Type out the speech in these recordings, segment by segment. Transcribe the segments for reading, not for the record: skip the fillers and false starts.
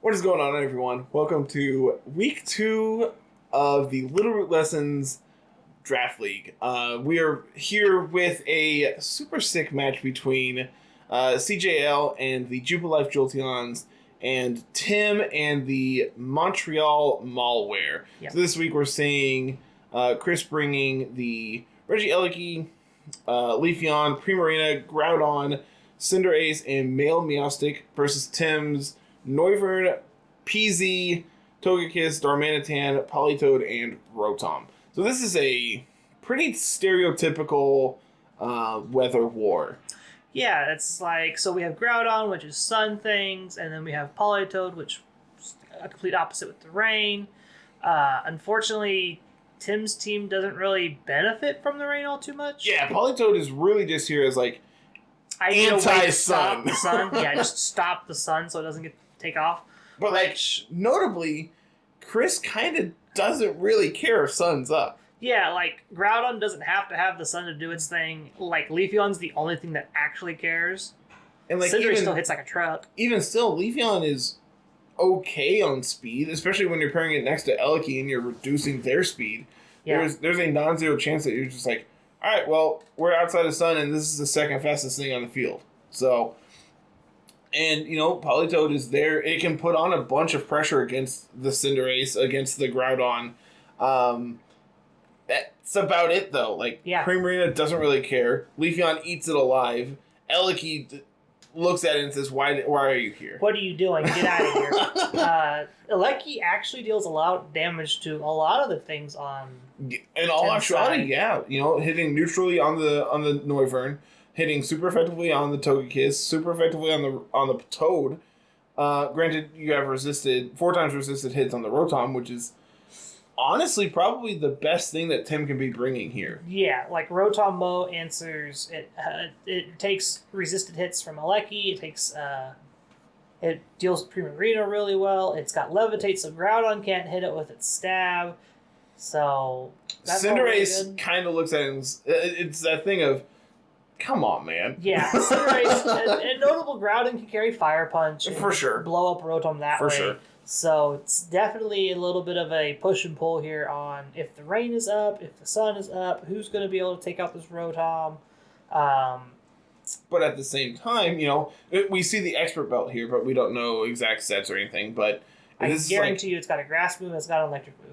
What is going on, everyone? Welcome to week 2 of the Littleroot Lessons Draft League. We are here with a super sick match between CJL and the Jubilife Jolteons and Tim and the Montreal Malware. Yep. So this week we're seeing Chris bringing the Regieleki, Leafeon, Primarina, Groudon, Cinderace, and Male Meowstic versus Tim's Noivern, PZ, Togekiss, Darmanitan, Polytope, and Rotom. So this is a pretty stereotypical weather war. Yeah, it's like, so we have Groudon, which is sun things, and then we have Polytope, which is a complete opposite with the rain. Unfortunately, Tim's team doesn't really benefit from the rain all too much. Yeah, Polytope is really just here as like anti-sun. Yeah, just stop the sun so it doesn't take off. But like notably, Chris kind of doesn't really care if sun's up. Yeah, like Groudon doesn't have to have the sun to do its thing. Like Leafeon's the only thing that actually cares. And like Cinderace still hits like a truck. Even still, Leafeon is okay on speed, especially when you're pairing it next to Eleki and you're reducing their speed. Yeah. There's a non-zero chance that you're just like, all right, well, we're outside of sun and this is the second fastest thing on the field. So, and, you know, Polytope is there. It can put on a bunch of pressure against the Cinderace, against the Groudon. That's about it, though. Like, Primarina doesn't really care. Leafeon eats it alive. Eleki looks at it and says, why are you here? What are you doing? Get out of here. Eleki actually deals a lot of damage to a lot of the things on... In all actuality, yeah. You know, hitting neutrally on the Noivern, hitting super effectively on the Togekiss, super effectively on the Toad. Granted, you have 4 times resisted hits on the Rotom, which is honestly probably the best thing that Tim can be bringing here. Yeah, like Rotom Mo answers it takes resisted hits from Eleki. It deals with Primarina really well. It's got Levitate, so Groudon can't hit it with its stab. So that's Cinderace really kind of looks at it and it's that thing of, come on, man. Yeah, Cinderace, and notable Groudon can carry Fire Punch. For sure. Blow up Rotom that way. For sure. So it's definitely a little bit of a push and pull here on if the rain is up, if the sun is up, who's going to be able to take out this Rotom. But at the same time, you know, we see the expert belt here, but we don't know exact sets or anything. But I guarantee you it's got a grass move and it's got an electric move.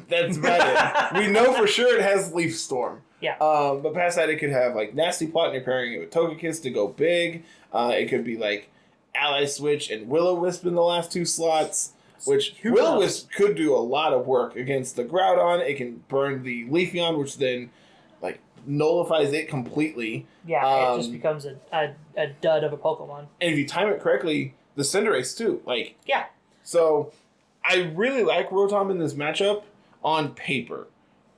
That's about it. We know for sure it has Leaf Storm. Yeah. But past that, it could have like Nasty Plot and you're pairing it with Togekiss to go big. It could be like Ally Switch and Will-O-Wisp in the last 2 slots. Which Will-O-Wisp could do a lot of work against the Groudon. It can burn the Leafeon, which then like nullifies it completely. Yeah, it just becomes a dud of a Pokemon. And if you time it correctly, the Cinderace too. Like yeah. So I really like Rotom in this matchup on paper.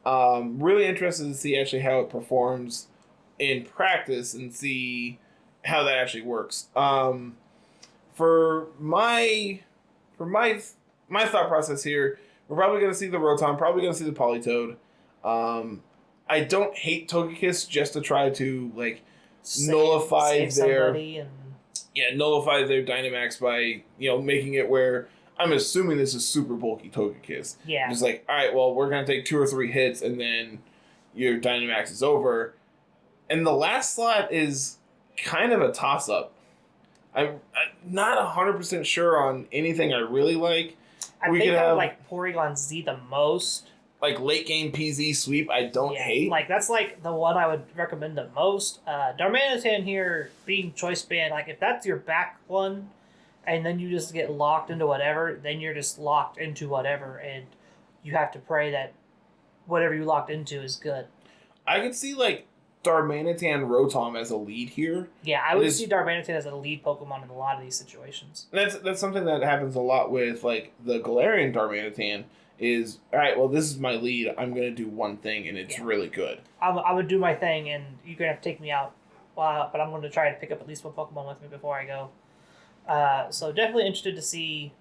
Really interested to see actually how it performs in practice and see how that actually works. For my thought process here, we're probably going to see the Rotom, probably going to see the Polytope. I don't hate Togekiss just to try to like nullify their Dynamax by, you know, making it where I'm assuming this is super bulky Togekiss. Yeah. Just like, all right, well, we're going to take 2 or 3 hits and then your Dynamax is over. And the last slot is kind of a toss-up. I'm not 100% sure on anything I really like. I think I would like Porygon Z the most. Like late game PZ sweep, I don't hate. Like that's like the one I would recommend the most. Darmanitan here being choice band, like if that's your back one, and then you just get locked into whatever, then you're just locked into whatever, and you have to pray that whatever you locked into is good. I could see like Darmanitan Rotom as a lead here. Yeah, I would see Darmanitan as a lead Pokemon in a lot of these situations. That's something that happens a lot with like the Galarian Darmanitan. Is all right. Well, this is my lead. I'm gonna do one thing, and it's really good. I would do my thing, and you're gonna have to take me out. But I'm gonna try to pick up at least one Pokemon with me before I go. So definitely interested to see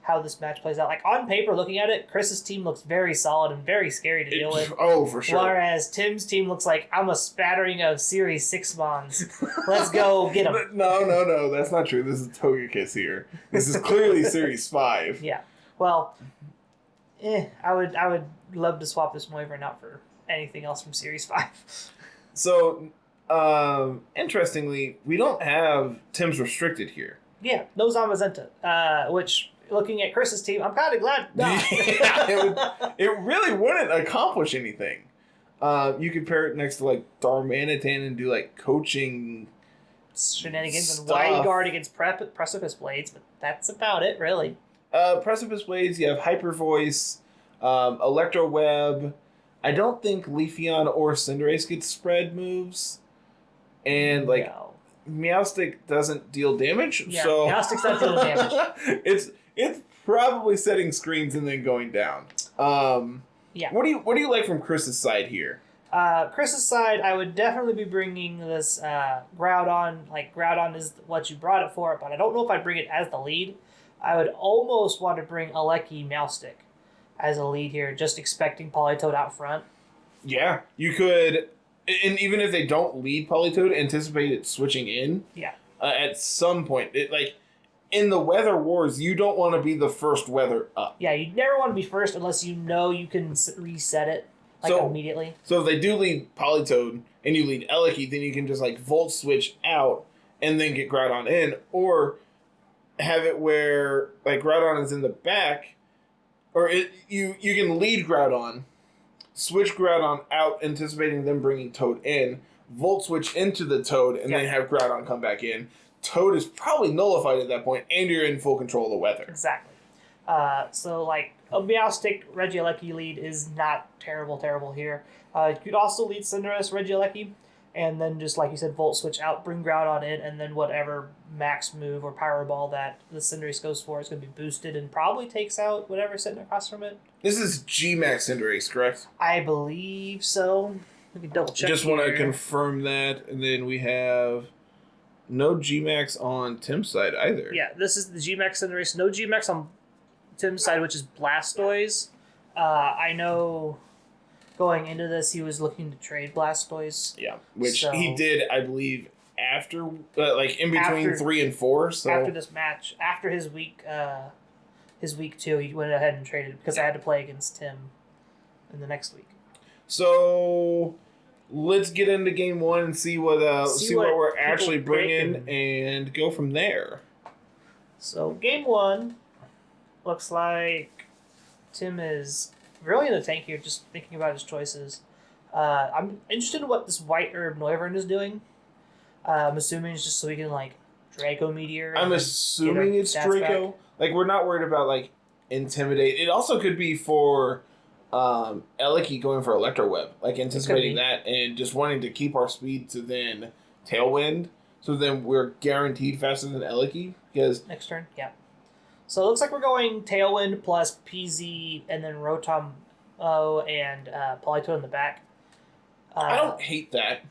how this match plays out. Like, on paper, looking at it, Chris's team looks very solid and very scary to deal with. Oh, for sure. Whereas Tim's team looks like, I'm a spattering of Series 6 Mons. Let's go get them. No. That's not true. This is Togekiss here. This is clearly Series 5. Yeah. Well, I would love to swap this Noivern out for anything else from Series 5. So, interestingly, we don't have Tim's Restricted here. Yeah, no Zamazenta, which, looking at Chris's team, I'm kind of glad. No. It really wouldn't accomplish anything. You could pair it next to, like, Darmanitan and do, like, coaching shenanigans stuff. And wide guard against Precipice Blades, but that's about it, really. Precipice Blades, you have Hyper Voice, Electro Web. I don't think Leafeon or Cinderace get spread moves. And, like... No. Meowstic doesn't deal damage, Yeah, so Meowstic's not dealing damage. it's probably setting screens and then going down. Yeah. What do you like from Chris's side here? Chris's side, I would definitely be bringing this Groudon. Like, Groudon is what you brought it for, but I don't know if I'd bring it as the lead. I would almost want to bring Alecki Meowstic as a lead here, just expecting Polytoad out front. Yeah, you could. And even if they don't lead Polytoad, anticipate it switching in. Yeah. At some point, in the Weather Wars, you don't want to be the first weather up. Yeah, you never want to be first unless you know you can reset it immediately. So if they do lead Polytoad and you lead Eleki, then you can just like Volt Switch out and then get Groudon in, or have it where like Groudon is in the back, or you can lead Groudon. Switch Groudon out, anticipating them bringing Toad in. Volt Switch into the Toad, and then have Groudon come back in. Toad is probably nullified at that point, and you're in full control of the weather. Exactly. So, like, a Meowstic Regieleki lead is not terrible here. You could also lead Cinderace Regieleki, and then just, like you said, Volt Switch out, bring Groudon in, and then whatever max move or Power Ball that the Cinderace goes for is going to be boosted and probably takes out whatever's sitting across from it. This is G-Max Cinderace, correct? I believe so. We can double check. Just want to confirm that, and then we have no G-Max on Tim's side either. Yeah, this is the G-Max Cinderace. No G-Max on Tim's side, which is Blastoise. I know going into this, he was looking to trade Blastoise. Yeah, which he did, I believe, after, in between 3 and 4. So after this match, after his week 2, he went ahead and traded because I had to play against Tim in the next week. So let's get into game 1 and see what we're actually bringing and go from there. So game 1 looks like Tim is really in the tank here, just thinking about his choices. I'm interested in what this White Herb Noivern is doing. I'm assuming it's just so we can, like, Draco Meteor. I'm assuming it's Draco. Back. Like, we're not worried about, like, Intimidate. It also could be for Eleki going for Electro Web. Like, anticipating that and just wanting to keep our speed to then Tailwind. So then we're guaranteed faster than Eleki. Because next turn, yeah. So it looks like we're going Tailwind plus PZ and then Rotom and Polytoad in the back. I don't hate that.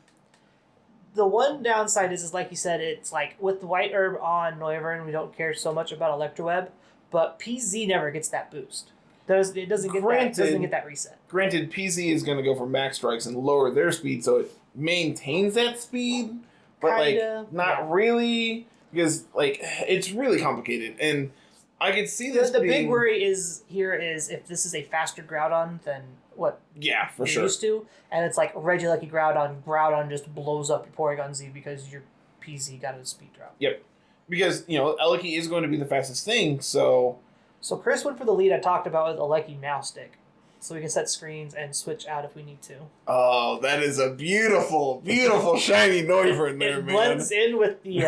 The one downside is like you said, it's like with the White Herb on Noivern, we don't care so much about Electroweb, but PZ never gets that boost. It doesn't get that reset. Granted, PZ is going to go for max strikes and lower their speed, so it maintains that speed, but not really, because it's really complicated, and I could see this. The big worry is if this is a faster Groudon than what for sure used to, and it's like Regieleki Groudon just blows up your Porygon Z because your PZ got a speed drop. Yep, because Eleki is going to be the fastest thing, so. So Chris went for the lead I talked about with Alecki Meowstic. So we can set screens and switch out if we need to. Oh, that is a beautiful, beautiful shiny Noivern there, man. It blends in with the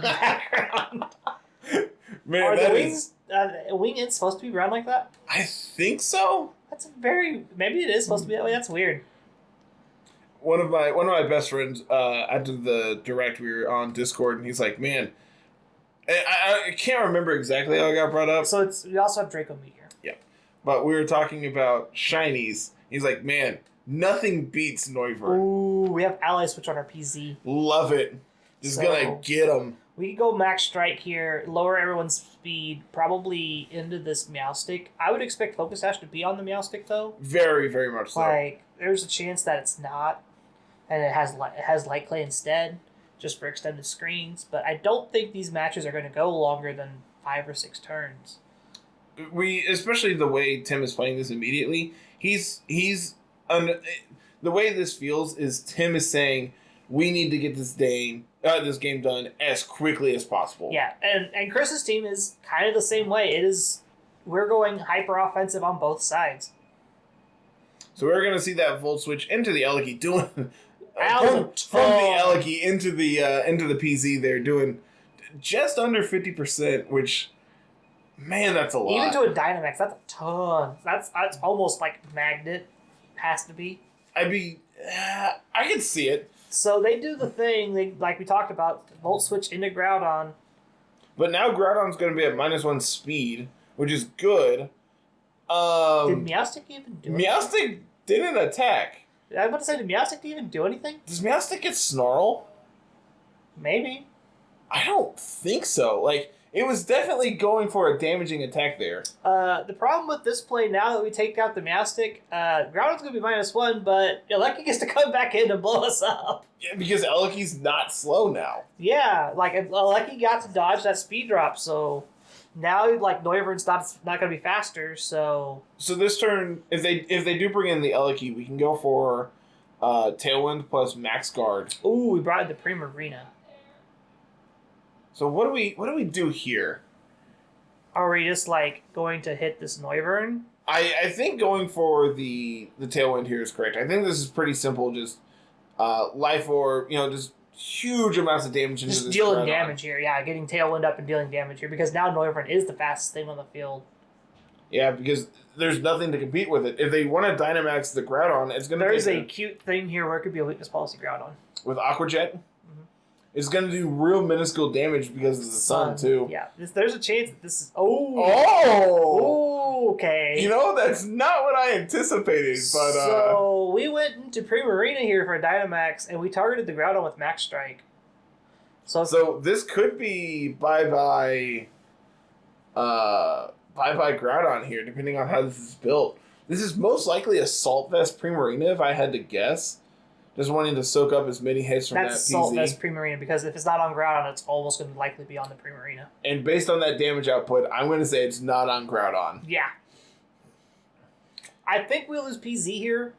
background. Man, are the wings wing ends supposed to be brown like that? I think so. Maybe it is supposed to be that way. That's weird. One of my best friends after the direct, we were on Discord, and he's like, man, I can't remember exactly how it got brought up. So we also have Draco Meteor. Yeah. But we were talking about shinies. He's like, man, nothing beats Noivern. Ooh, we have Ally Switch on our PZ. Love it. Just gonna get them. We could go max strike here, lower everyone's speed, probably into this Meowstic. I would expect Focus Sash to be on the Meowstic, though. Very, very much so. Like, there's a chance that it's not, and it has Light Clay instead, just for extended screens. But I don't think these matches are going to go longer than 5 or 6 turns. Especially the way Tim is playing this immediately, the way this feels is Tim is saying, we need to get this game done as quickly as possible. Yeah, and Chris's team is kind of the same way. We're going hyper offensive on both sides. So we're going to see that Volt Switch into the Eliki doing from the Eliki into the PZ. They're doing just under 50%, which, man, that's a lot. Even to a Dynamax, that's a ton. That's almost like Magnet has to be. I can see it. So they do the thing, like we talked about, Volt Switch into Groudon. But now Groudon's going to be at -1 speed, which is good. Did Meowstic even do anything? Meowstic didn't attack. I was about to say, did Meowstic even do anything? Does Meowstic get Snarl? Maybe. I don't think so. Like, it was definitely going for a damaging attack there. The problem with this play, now that we take out the Meowstic, Groudon's going to be -1, but Eleki gets to come back in and blow us up. Yeah, because Eliki's not slow now. Yeah, like Eleki got to dodge that speed drop, so now like Noivern's not going to be faster, so... So this turn, if they do bring in the Eliki, we can go for Tailwind plus Max Guard. Ooh, we brought in the Primarina. So what do we do here? Are we just like going to hit this Noivern? I think going for the Tailwind here is correct. I think this is pretty simple. Just Life Orb, just huge amounts of damage into just this. Just dealing Groudon. damage here. Yeah, getting Tailwind up and dealing damage here because now Noivern is the fastest thing on the field. Yeah, because there's nothing to compete with it. If they want to Dynamax the Groudon, it's going to. There's a cute thing here where it could be a weakness policy Groudon with Aqua Jet. It's going to do real minuscule damage because of the sun, too. Yeah. There's a chance that this is... Oh! Okay. That's not what I anticipated, but... So, we went into Primarina here for a Dynamax, and we targeted the Groudon with Max Strike. So this could be bye-bye Groudon here, depending on how this is built. This is most likely a Salt Vest Primarina, if I had to guess. Just wanting to soak up as many hits from that's that PZ. Salt Vest Primarina, because if it's not on Groudon, it's almost going to likely be on the Primarina. And based on that damage output, I'm going to say it's not on Groudon. Yeah. I think we lose PZ here.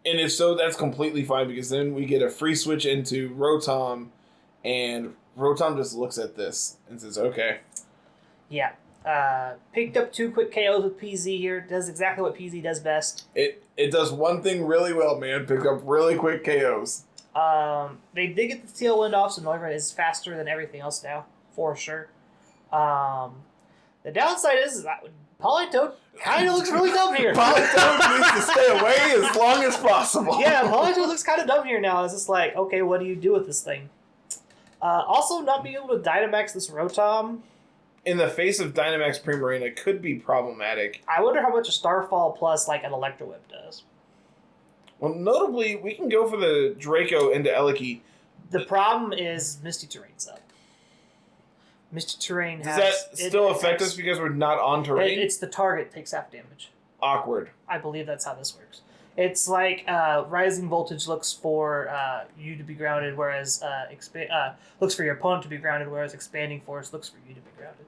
And if so, that's completely fine, because then we get a free switch into Rotom, and Rotom just looks at this and says, okay. Yeah. Picked up 2 quick KOs with PZ here. Does exactly what PZ does best. It does one thing really well, man. Pick up really quick KOs. They did get the Tailwind off, so Noivern is faster than everything else now, for sure. The downside is that Polytope kind of looks really dumb here. Polytope needs to stay away as long as possible. Yeah, Polytope looks kind of dumb here now. It's just like, okay, what do you do with this thing? Also, not being able to Dynamax this Rotom... in the face of Dynamax Primarina could be problematic. I wonder how much a Starfall plus like an Electro Whip does. Well, notably, we can go for the Draco into Eliki. The problem is Misty Terrain's up. Misty Terrain has... Does that still affect us because we're not on terrain? It's the target takes half damage. Awkward. I believe that's how this works. It's like Rising Voltage looks for you to be grounded, whereas looks for your opponent to be grounded, whereas Expanding Force looks for you to be grounded.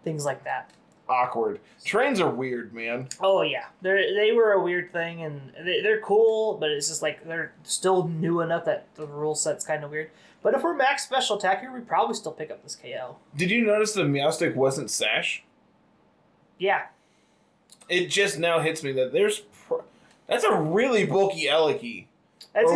Things like that. Awkward. Trains are weird, man. Oh yeah, they were a weird thing, and they're cool, but it's just like they're still new enough that the rule set's kind of weird. But if we're max special attack here, we'd probably still pick up this KO. Did you notice the Meowstic wasn't Sash? Yeah. It just now hits me that that's a really bulky Eliki. That's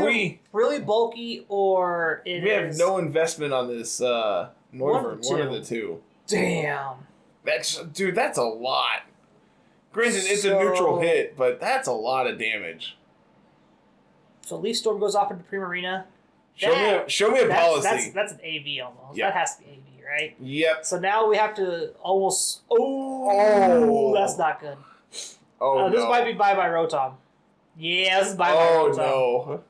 really bulky, or we have no investment on this Noivern. One of the two. Damn. That's a lot. Granted, it's a neutral hit, but that's a lot of damage. So Leaf Storm goes off into Primarina. Show me a policy. That's an AV almost. Yep. That has to be AV, right? Yep. So now we have to almost... Oh, that's not good. Oh, This no. might be bye-bye Rotom. Yeah, this is bye-bye Rotom. Oh,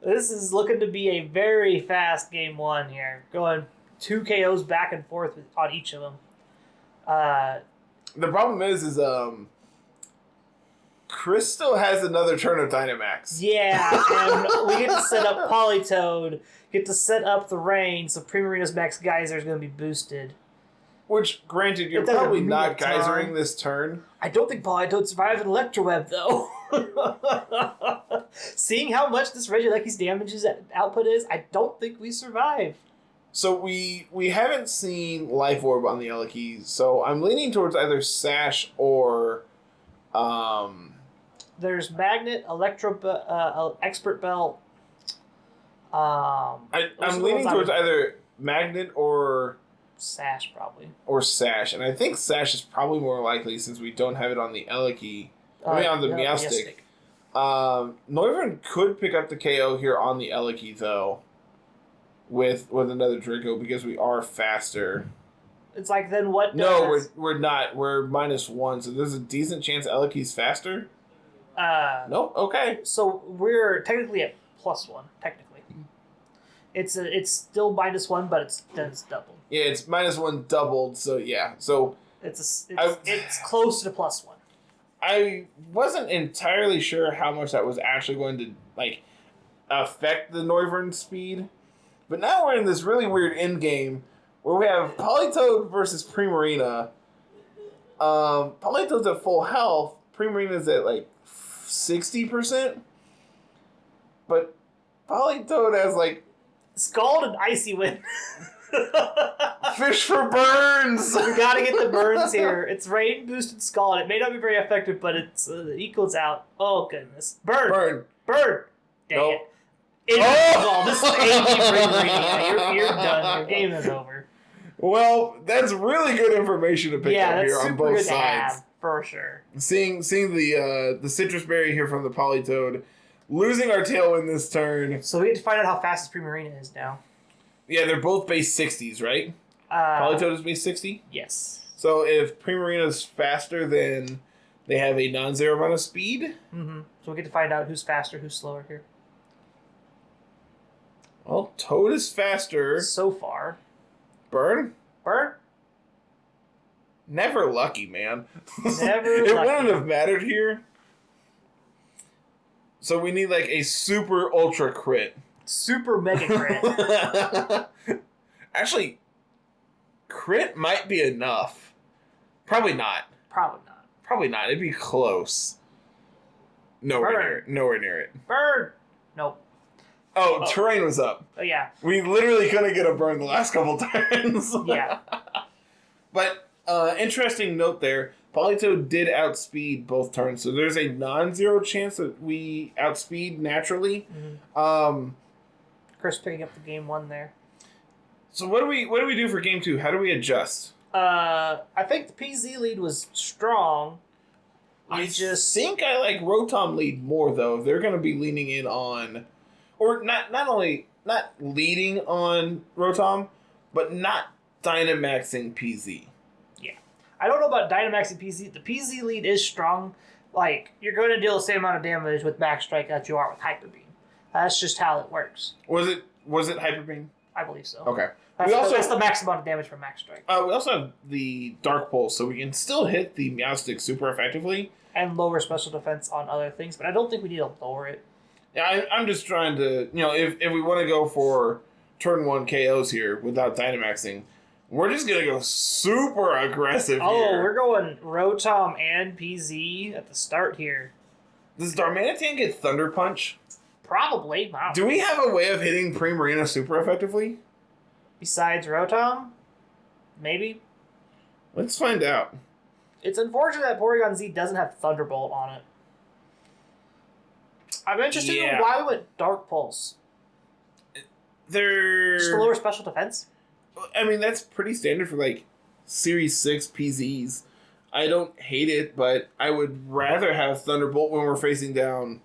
no. This is looking to be a very fast game 1 here. Going 2 KOs back and forth on each of them. The problem is Chris still has another turn of Dynamax. Yeah, and we get to set up Polytoad, get to set up the rain, so Primarina's Max Geyser is going to be boosted. Which, granted, you're probably not geysering this turn. I don't think Polytoad survived an Electroweb, though. Seeing how much this Regieleki's damages output is, I don't think we survive. So we haven't seen Life Orb on the Eleki, so I'm leaning towards either Sash or... There's Magnet, Expert Belt. I'm leaning towards either Magnet or... Sash, probably. Or Sash, and I think Sash is probably more likely since we don't have it on the Eleki. On the Meowstic. Noivern could pick up the KO here on the Eleki, though, with another Draco, because we are faster. It's like, then what does... No, we're not. We're -1, so there's a decent chance Eleki's faster? Nope, okay. So we're technically at +1, technically. It's still -1, but it's doubled. Yeah, it's -1 doubled, so yeah. So it's close to +1. I wasn't entirely sure how much that was actually going to affect the Noivern speed, but now we're in this really weird end game where we have Polytoad versus Primarina. Polytoad's at full health. Primarina's at 60%, but Polytoad has Scald and Icy Wind. Fish for burns! We gotta get the burns here. It's rain boosted Scald. It may not be very effective, but it equals out. Oh, goodness. Burn! Dang nope. it. This is AG You're done. Your game is over. Well, that's really good information to pick up here on both sides. To have, for sure. Seeing the Citrus Berry here from the Polytoad, losing our Tailwind this turn. So we get to find out how fast this Primarina is now. Yeah, they're both base 60s, right? Polytoad is base 60? Yes. So if Primarina's faster, then they have a non-zero amount of speed? Mm-hmm. So we get to find out who's faster, who's slower here. Well, Toad is faster. So far. Burn? Never lucky, man. It wouldn't have mattered here. So we need a super ultra crit. Super mega crit. Actually, crit might be enough. Probably not. It'd be close. Nowhere near it. Burn! Nope. Oh, terrain was up. Oh, yeah. We literally couldn't get a burn the last couple turns. Yeah. But, interesting note there, Polytoad did outspeed both turns, so there's a non-zero chance that we outspeed naturally. Mm-hmm. Chris picking up the game 1 there. So what do we do for game 2? How do we adjust? I think the PZ lead was strong. I think I like Rotom lead more, though. They're going to be leaning in on... Or not leading on Rotom, but not Dynamaxing PZ. Yeah. I don't know about Dynamaxing PZ. The PZ lead is strong. You're going to deal the same amount of damage with Max Strike that you are with Hyper Beam. That's just how it works. Was it Hyper Beam? I believe so. Okay. That's the max amount of damage from Max Strike. We also have the Dark Pulse, so we can still hit the Meowstic super effectively. And lower special defense on other things, but I don't think we need to lower it. Yeah, I'm just trying to, if we want to go for turn 1 KOs here without Dynamaxing, we're just going to go super aggressive here. Oh, we're going Rotom and PZ at the start here. Does Darmanitan get Thunder Punch? Probably. Wow. Do we have a way of hitting Primarina super effectively? Besides Rotom? Maybe? Let's find out. It's unfortunate that Porygon Z doesn't have Thunderbolt on it. I'm interested in why we went Dark Pulse. Just a lower special defense? I mean, that's pretty standard for, Series 6 PZs. I don't hate it, but I would rather have Thunderbolt when we're facing down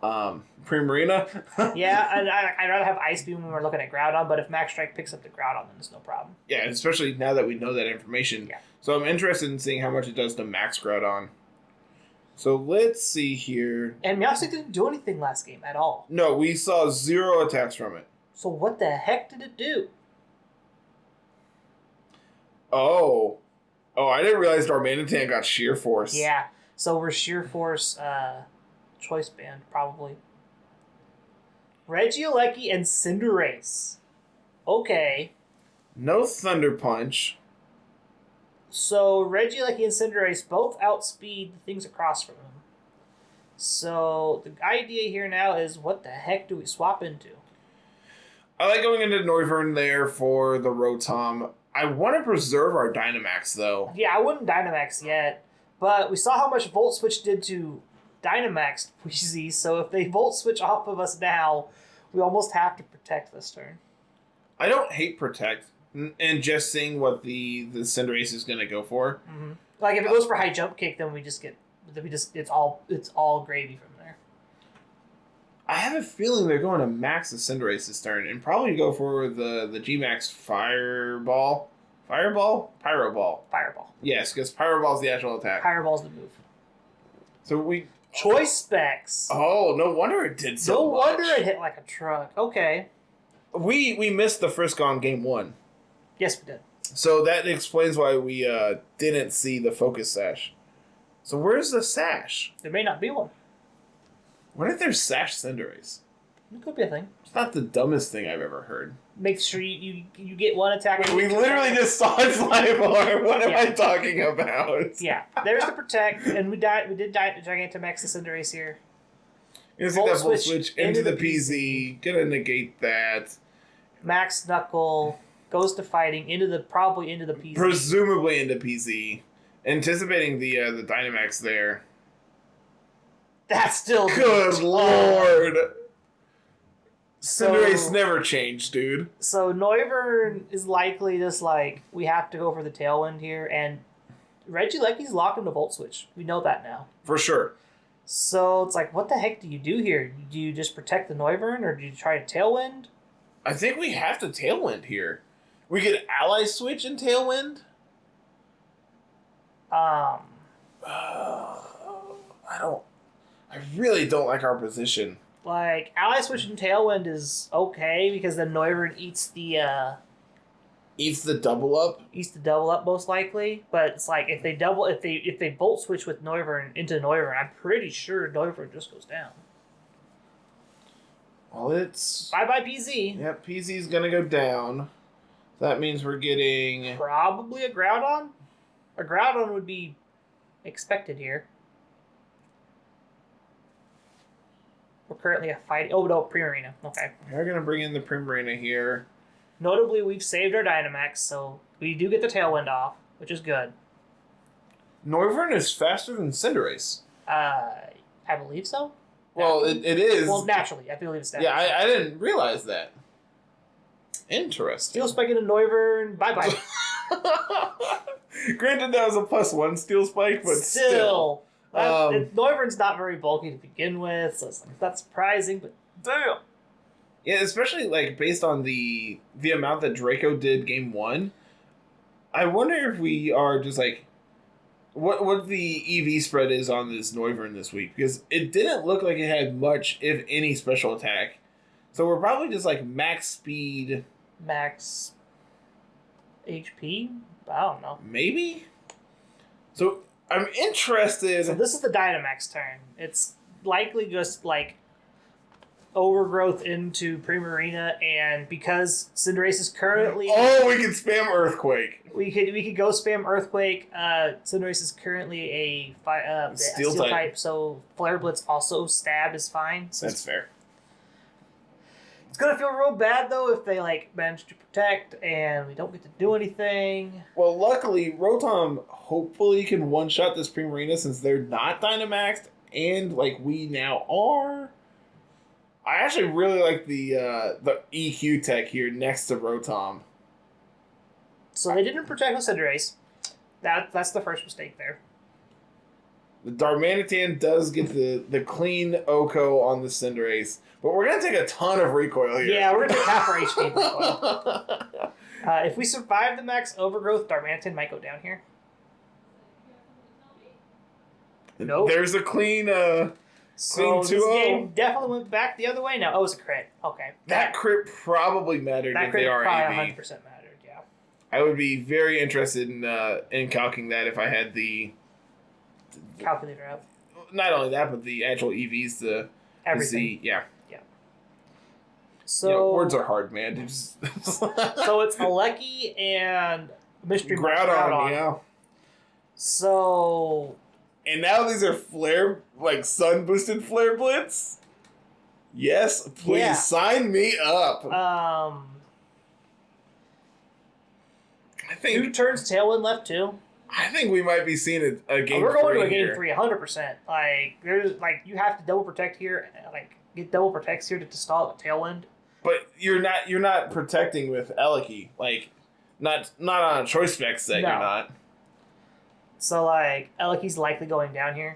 Primarina. Yeah, and I'd rather have Ice Beam when we're looking at Groudon, but if Max Strike picks up the Groudon, then it's no problem. Yeah, especially now that we know that information. Yeah. So I'm interested in seeing how much it does to Max Groudon. So let's see here. And Meowstic didn't do anything last game at all. No, we saw 0 attacks from it. So what the heck did it do? Oh. Oh, I didn't realize Darmanitan got Sheer Force. Yeah, so we're Sheer Force choice band, probably. Regieleki and Cinderace. Okay. No Thunder Punch. So Regieleki and Cinderace both outspeed the things across from them. So the idea here now is, what the heck do we swap into? I like going into Noivern there for the Rotom. I want to preserve our Dynamax, though. Yeah, I wouldn't Dynamax yet, but we saw how much Volt Switch did to Dynamax Weezy, so if they Volt Switch off of us now, we almost have to Protect this turn. I don't hate Protect, and just seeing what the Cinderace is going to go for. Mm-hmm. Like, if it goes for High Jump Kick, then it's all gravy from there. I have a feeling they're going to max the Cinderace this turn and probably go for the G-Max Fireball. Fireball? Pyroball. Fireball. Yes, because Pyroball's the actual attack. Fireball's the move. So we... Choice Specs. Oh, no wonder it did so much. No wonder it hit like a truck. Okay. We missed the Frisk on game 1. Yes, we did. So that explains why we didn't see the Focus Sash. So where's the Sash? There may not be one. What if there's Sash Cinderace? It could be a thing. It's not the dumbest thing I've ever heard. Make sure you get one attack. We literally just saw its live arm. What am I talking about? Yeah, there's the Protect, and we did Gigantamax the Cinderace here. You see that Volt Switch into the PZ. Gonna negate that. Max Knuckle goes to fighting probably into the PZ. Presumably into PZ. Anticipating the Dynamax there. That's still good lord. Cinderace never changed, dude. So Noivern is likely just like, we have to go for the Tailwind here, and Regieleki's locked into Volt Switch. We know that now. For sure. So it's like, what the heck do you do here? Do you just protect the Noivern, or do you try to Tailwind? I think we have to Tailwind here. We could Ally Switch and Tailwind. I really don't like our position. Like, Ally Switch and Tailwind is okay, because then Noivern eats the double up? Eats the double up, most likely. But it's like, if they Volt Switch with Noivern into Noivern, I'm pretty sure Noivern just goes down. Well, it's... Bye-bye PZ. Yep, PZ's gonna go down. That means we're getting... Probably a Groudon? A Groudon would be expected here. We're currently a fighting... Oh, no, Primarina. Okay. We're going to bring in the Primarina here. Notably, we've saved our Dynamax, so we do get the Tailwind off, which is good. Noivern is faster than Cinderace. I believe so. Well, it is. Well, naturally. I believe it's naturally. Yeah, I didn't realize that. Interesting. Steel Spike into Noivern. Bye-bye. Granted, that was a +1 Steel Spike, but still. Noivern's not very bulky to begin with, so it's not surprising, but damn. Yeah, especially like based on the amount that Draco did game 1. I wonder if we are just like what the EV spread is on this Noivern this week, because it didn't look like it had much, if any, special attack. So we're probably just like max speed, max HP. I don't know. Maybe. So I'm interested. So this is the Dynamax turn. It's likely just like Overgrowth into Primarina, and because Cinderace is currently... Oh, we can spam Earthquake. We could go spam Earthquake. Cinderace is currently a Steel type, so Flare Blitz also Stab is fine. So that's fair. It's gonna feel real bad though if they like manage to protect and we don't get to do anything. Well, luckily Rotom hopefully can one-shot this Primarina since they're not Dynamaxed, and like we now are. I actually really like the EQ tech here next to Rotom. So they didn't protect with Cinderace. That's the first mistake there. The Darmanitan does get the clean Oko on the Cinderace, but we're going to take a ton of recoil here. Yeah, we're going to take half our HP recoil. If we survive the max Overgrowth, Darmanitan might go down here. Nope. There's a clean... So this game definitely went back the other way now. Oh, it's a crit. Okay. That crit probably mattered if they are AV. That crit probably 100% mattered, yeah. I would be very interested in calculating that if I had the calculator out. Not only that, but the actual EVs to see. Yeah. So words are hard, man. So it's Alecki and Mystery Groudon, yeah. So and now these are flare, like sun boosted flare blitz. Yes, please sign me up. I think 2 turns Tailwind left too. I think we might be seeing a game. We're going to a game here. 3, 100%. Like there's you have to double protect here, like get double protects here to stall at Tailwind. But you're not protecting with Alecki, like not on a choice spec set. No. You're not. So like Alecki's likely going down here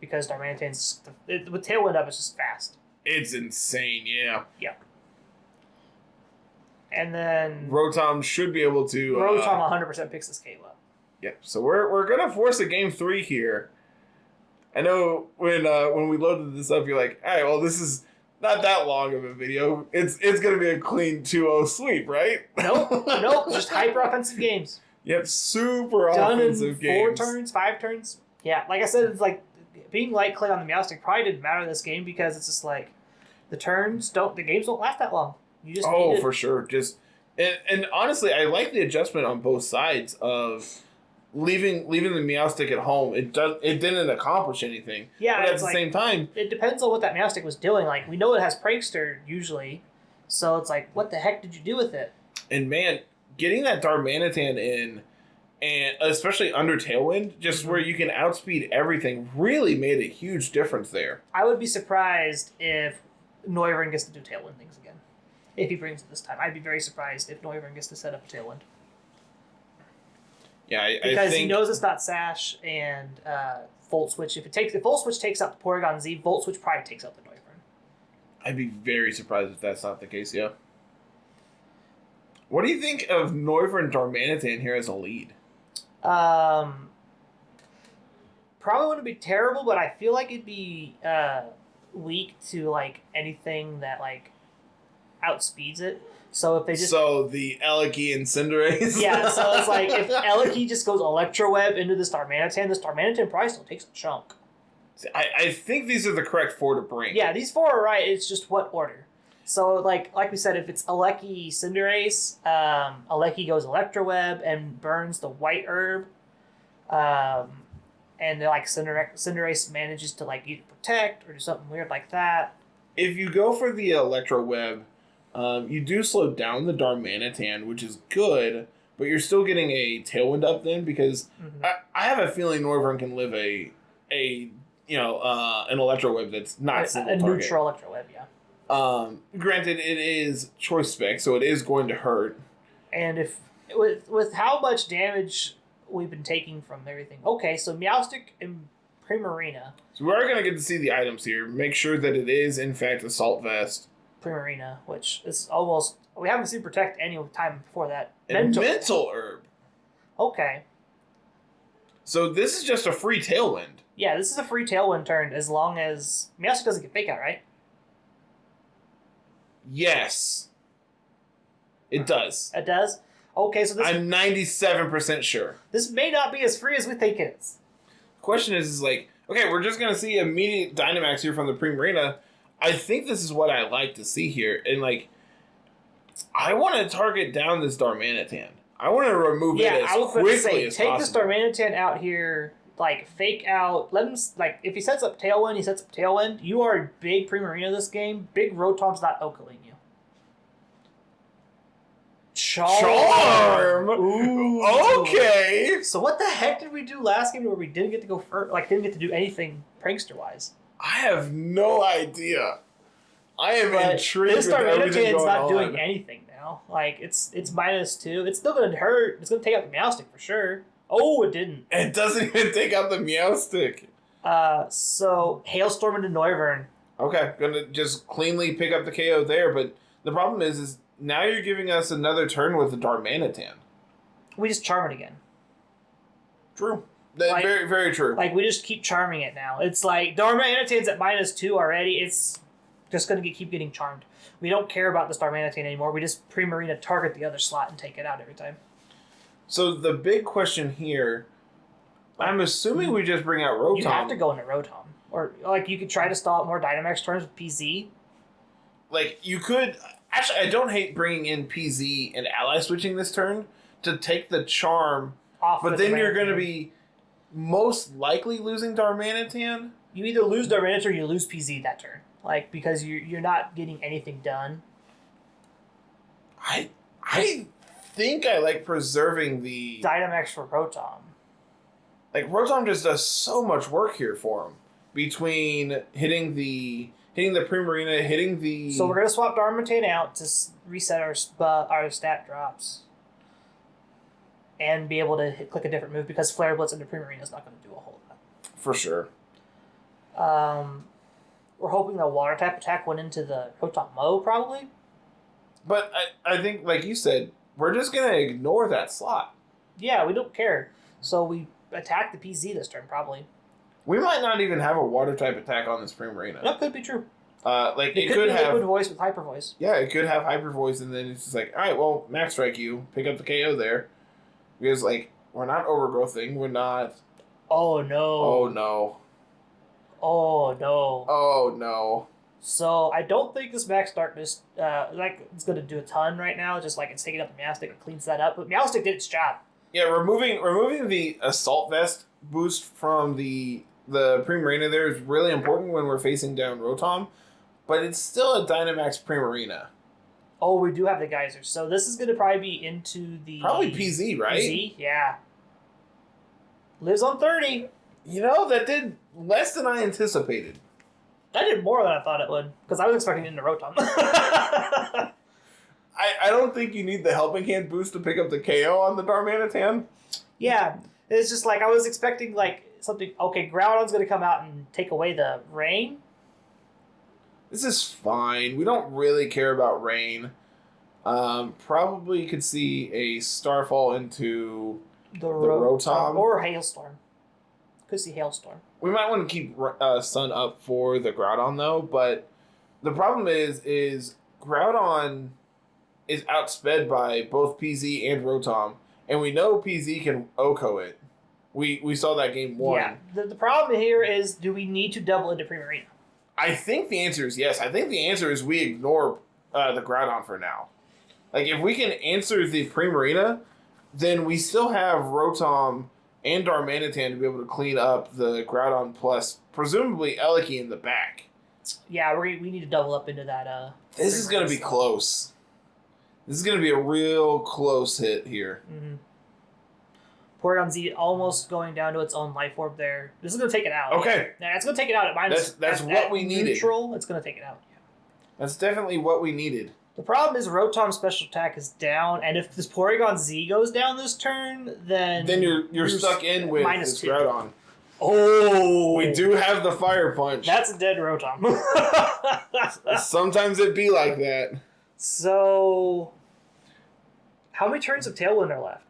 because Darmanitan's with Tailwind up, it's just fast. It's insane, yeah. Yeah. And then Rotom should be able to. Rotom 100% picks this Kayla. Yeah, so we're gonna force a game 3 here. I know when we loaded this up, you're like, all right, well, this is not that long of a video. It's gonna be a clean 2-0 sweep, right? Nope, just hyper offensive games. Yep, super done offensive games. 4 turns, 5 turns. Yeah, like I said, it's like being light clay on the Meowstic probably didn't matter in this game because it's just like the games don't last that long. You just for sure. And honestly, I like the adjustment on both sides of leaving the Meowstic at home. It didn't accomplish anything. Yeah, but at the same time, it depends on what that Meowstic was doing. Like we know it has Prankster usually, so it's like, what the heck did you do with it? And man, getting that Darmanitan in, and especially under Tailwind, just where you can outspeed everything, really made a huge difference there. I would be surprised if Noivern gets to do Tailwind things again. If he brings it this time, I'd be very surprised if Noivern gets to set up a Tailwind. Yeah, because he knows it's not Sash and Volt Switch. If Volt Switch takes out the Porygon Z, Volt Switch probably takes out the Noivern. I'd be very surprised if that's not the case. Yeah. What do you think of Noivern Darmanitan here as a lead? Probably wouldn't be terrible, but I feel like it'd be weak to like anything that like outspeeds it. So if they just the Alecki and Cinderace. Yeah, so it's like if Alecki just goes Electro Web into this Darmanitan probably still takes a chunk. I think these are the correct 4 to bring. Yeah, these 4 are right. It's just what order. So like we said, if it's Alecki Cinderace, Alecki goes Electro Web and burns the White Herb, and like Cinderace manages to like either protect or do something weird like that. If you go for the Electro Web, you do slow down the Darmanitan, which is good, but you're still getting a Tailwind up then because I have a feeling Noivern can live an Electro Web that's not single target. Neutral Electro Web, yeah. Granted, it is choice spec, so it is going to hurt. And if with how much damage we've been taking from everything, okay, so Meowstic and Primarina. So we are going to get to see the items here. Make sure that it is in fact Assault Vest. Primarina, which is almost we haven't seen Protect any time before that. And Mental Herb. Okay. So this is just a free Tailwind. Yeah, this is a free Tailwind turn as long as Meowstic doesn't get Fake Out, right? Yes. It does. It does? Okay, so this... I'm 97% sure. This may not be as free as we think it is. The question is like, okay, we're just going to see immediate Dynamax here from the Primarina. I think this is what I like to see here. And, like, I want to target down this Darmanitan. I want to remove it as quickly as possible. Take this Darmanitan out here, like, Fake Out. Let him, like, if he sets up Tailwind, he sets up Tailwind. You are a big Primarina this game. Big Rotom's not Okaling you. Charm. Ooh. Okay. So what the heck did we do last game where we didn't get to go first? Like, didn't get to do anything prankster-wise? I have no idea. I am intrigued with everything going on. This Darmanitan's not doing anything now. Like, it's -2. It's still going to hurt. It's going to take out the Meowstic for sure. Oh, it didn't. It doesn't even take out the Meowstic. So, Hailstorm into Noivern. Okay, going to just cleanly pick up the KO there, but the problem is now you're giving us another turn with the Darmanitan. We just charm it again. True. Like, very, very true. Like, we just keep charming it now. It's like, Darmanitan's at -2 already. It's just going to keep getting charmed. We don't care about this Darmanitan anymore. We just Primarina target the other slot and take it out every time. So the big question here, I'm assuming we just bring out Rotom. You have to go into Rotom. Or, like, you could try to stall out more Dynamax turns with PZ. Like, you could... Actually, I don't hate bringing in PZ and Ally Switching this turn to take the Charm Off but then you're going to be most likely losing Darmanitan. You either lose Darmanitan or you lose PZ that turn. Like, because you're not getting anything done. I think I like preserving the... Dynamax for Rotom. Like, Rotom just does so much work here for him. Between hitting the Primarina, hitting the... So we're going to swap Darmanitan out to reset our stat drops. And be able to click a different move because Flare Blitz into Primarina is not going to do a whole lot. For sure. We're hoping the Water type attack went into the Rotom Mo, probably. But I think, like you said, we're just going to ignore that slot. Yeah, we don't care. So we attack the PZ this turn, probably. We might not even have a Water type attack on this Primarina. That could be true. It could have Liquid Voice with Hyper Voice. Yeah, it could have Hyper Voice, and then it's just like, all right, well, Max Strike you, pick up the KO there. Because, like, we're not overgrowthing. We're not... Oh, no. Oh, no. Oh, no. Oh, no. So, I don't think this Max Darkness, it's going to do a ton right now. Just, like, it's taking up the Meowstic and cleans that up. But Meowstic did its job. Yeah, removing the Assault Vest boost from the Primarina there is really important when we're facing down Rotom. But it's still a Dynamax Primarina. Oh, we do have the Geyser. So this is going to probably be into the... Probably PZ, right? PZ, yeah. Lives on 30. You know, that did less than I anticipated. That did more than I thought it would. Because I was expecting it into Rotom. I don't think you need the Helping Hand boost to pick up the KO on the Darmanitan. Yeah. It's just like, I was expecting like something... Okay, Groudon's going to come out and take away the rain. This is fine. We don't really care about rain. Probably could see a Starfall into the Rotom. Or Hailstorm. Could see Hailstorm. We might want to keep Sun up for the Groudon, though. But the problem is Groudon is outsped by both PZ and Rotom. And we know PZ can OHKO it. We saw that game one. Yeah. The problem here is, do we need to double into Primarina? I think the answer is yes. I think the answer is we ignore the Groudon for now. Like, if we can answer the Primarina, then we still have Rotom and Darmanitan to be able to clean up the Groudon plus, presumably, Eliki in the back. Yeah, we need to double up into that. This is going to be close. This is going to be a real close hit here. Mm-hmm. Porygon Z almost going down to its own life orb there. This is going to take it out. Okay. Yeah, it's going to take it out at minus... That's what we needed. Neutral, it's going to take it out. Yeah. That's definitely what we needed. The problem is Rotom's special attack is down, and if this Porygon Z goes down this turn, then you're stuck in with this -2. Groudon. Oh! We do have the Fire Punch. That's a dead Rotom. Sometimes it be like that. So, how many turns of Tailwind are left?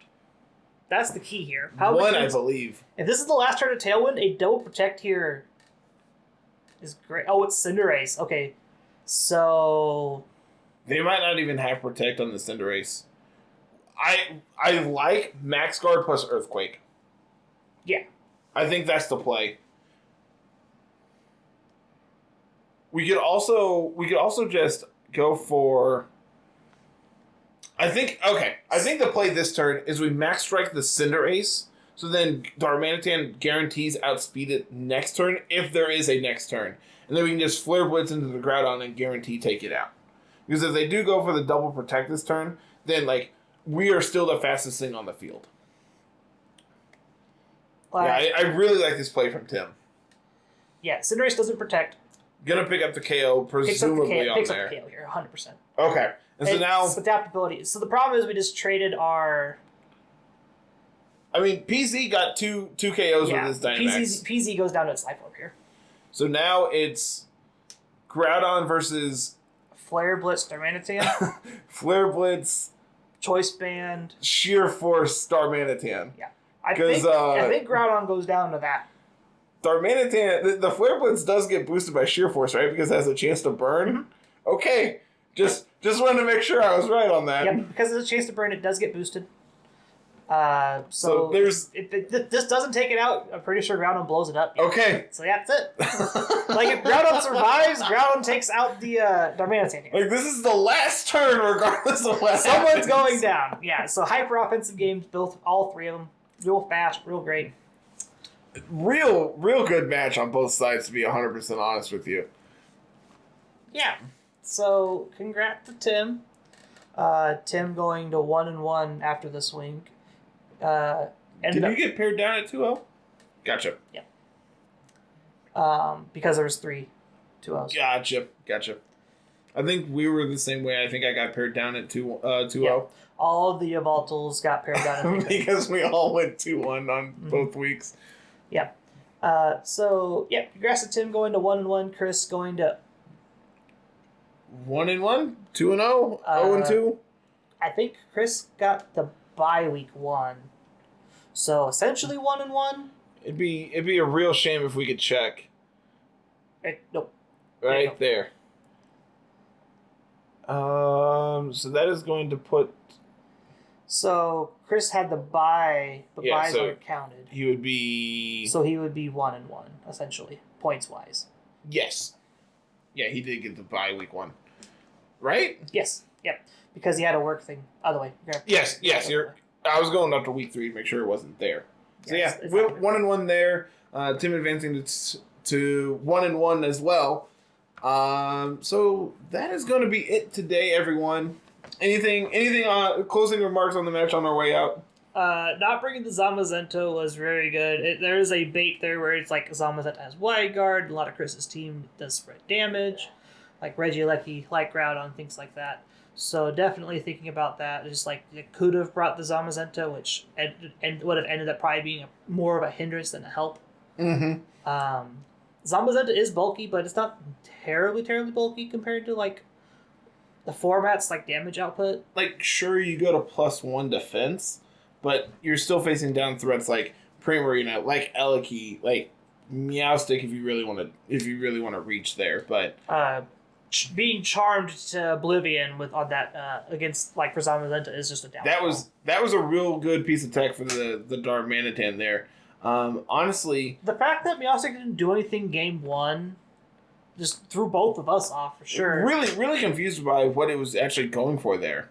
That's the key here. One, I believe. If this is the last turn of Tailwind, a double protect here is great. Oh, it's Cinderace. Okay, so they might not even have Protect on the Cinderace. I like Max Guard plus Earthquake. Yeah, I think that's the play. We could also just go for... I think the play this turn is we Max Strike the Cinderace, so then Darmanitan guarantees outspeed it next turn, if there is a next turn. And then we can just Flare Blitz into the Groudon and guarantee take it out. Because if they do go for the double protect this turn, then, like, we are still the fastest thing on the field. Yeah, I really like this play from Tim. Yeah, Cinderace doesn't protect. Gonna pick up the KO, presumably on there. Picks up the KO here, 100%. Okay. And so now... adaptability. So the problem is we just traded our... I mean, PZ got two KOs with his Dynamax. PZ goes down to its life orb here. So now it's Groudon versus... Flare Blitz, Darmanitan. Flare Blitz. Choice Band. Sheer Force, Darmanitan. Yeah. I think Groudon goes down to that. Darmanitan... The Flare Blitz does get boosted by Sheer Force, right? Because it has a chance to burn? Mm-hmm. Okay. Just wanted to make sure I was right on that. Yeah, because of the chance to burn, it does get boosted. So there's... If this doesn't take it out, I'm pretty sure Groudon blows it up. Okay. So yeah, that's it. Like, if Groudon survives, Groudon takes out the Darmanitan. Like, this is the last turn regardless of what Someone's happens. going down. Yeah, so hyper offensive games, built all three of them. Real fast, real great. Real good match on both sides, to be 100% honest with you. Yeah. So, congrats to Tim. Tim going to 1-1 after this week. Did you get paired down at 2-0? Gotcha. Yeah. Because there was 3 2-0s. Gotcha. I think we were the same way. I think I got paired down at 2-0. Yeah. All of the Evoltals got paired down. Because we all went 2-1 on both weeks. Yeah. So, yeah, congrats to Tim going to 1-1. Chris going to 1-1? 2-0? 0-2? I think Chris got the bye week 1. So, essentially 1-1. It'd be a real shame if we could check. Nope. Right there. So that is going to put... So, Chris had the bye, but byes aren't counted. He would be... So he would be 1-1, essentially, points-wise. Yes. Yeah, he did get the bye week 1. Right? Yes. Yep. Because he had a work thing. Other way. Yes. I was going up to week 3 to make sure it wasn't there. So yes, yeah, we're 1-1 there. Tim advancing to 1-1 as well. So that is going to be it today, everyone. Anything closing remarks on the match on our way out? Not bringing the Zamazenta was very good. There is a bait there where it's like Zamazenta has Wide Guard. A lot of Chris's team does spread damage. Like Regieleki, Light Groudon, things like that. So definitely thinking about that. It's just like it could have brought the Zamazenta, which would have ended up probably being more of a hindrance than a help. Mm-hmm. Zamazenta is bulky, but it's not terribly bulky compared to like the format's like damage output. Like, sure, you go to +1 defense, but you're still facing down threats like Primarina, like Eliki, like Meowstic if you really want to reach there. But being charmed to oblivion on that against like for Zamazenta is just a downfall. That was a real good piece of tech for the Darmanitan there. Honestly, the fact that Meowstic didn't do anything game 1 just threw both of us off for sure. Really confused by what it was actually going for there.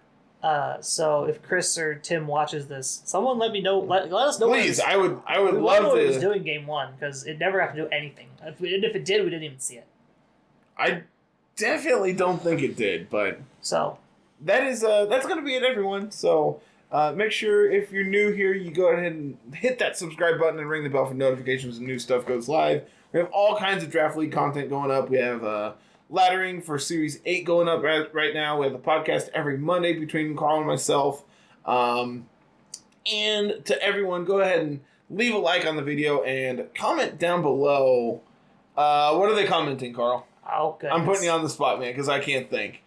So if Chris or Tim watches this, someone let me know. Let us know. Please, I would love to. What it was doing game 1 because it never got to do anything. If it did, we didn't even see it. I definitely don't think it did, but so that's going to be it, everyone. So make sure if you're new here, you go ahead and hit that subscribe button and ring the bell for notifications when new stuff goes live. We have all kinds of Draft League content going up. We have laddering for Series 8 going up right now. We have the podcast every Monday between Carl and myself. And to everyone, go ahead and leave a like on the video and comment down below. What are they commenting, Carl? Oh, goodness. I'm putting you on the spot, man, because I can't think.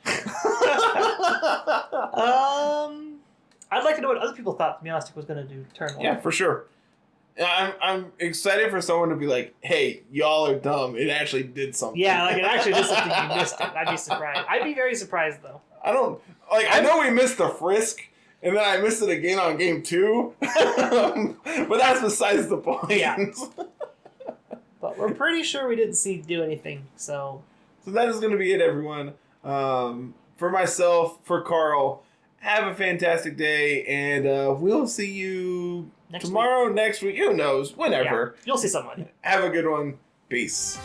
I'd like to know what other people thought Meowstic was going to do turn 1. Yeah, for sure. I'm excited for someone to be like, hey, y'all are dumb. It actually did something. Yeah, like it actually did something. You missed it. I'd be surprised. I'd be very surprised, though. I know we missed the frisk, and then I missed it again on game 2. But that's besides the point. Yeah. But we're pretty sure we didn't do anything, so that is going to be it, everyone. For myself, for Carl, have a fantastic day, and we'll see you next week. Who knows? Whenever. Yeah, you'll see someone. Have a good one. Peace.